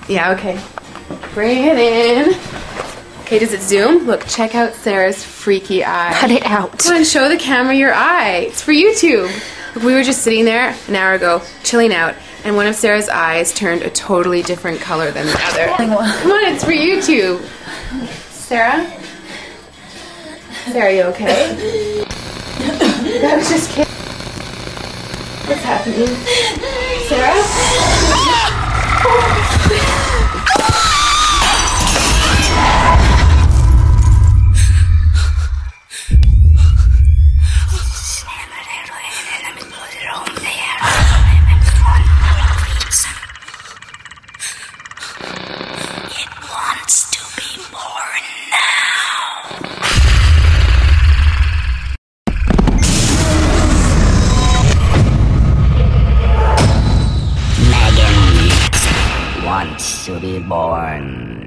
Yeah, okay. Bring it in. Okay, does it zoom? Look, check out Sarah's freaky eye. Cut it out. Come on, show the camera your eye. It's for YouTube. Look, we were just sitting there an hour ago, chilling out, and one of Sarah's eyes turned a totally different color than the other. Come on, it's for YouTube. Sarah? Sarah, you okay? I was just kidding. What's happening? Sarah? Wants to be born.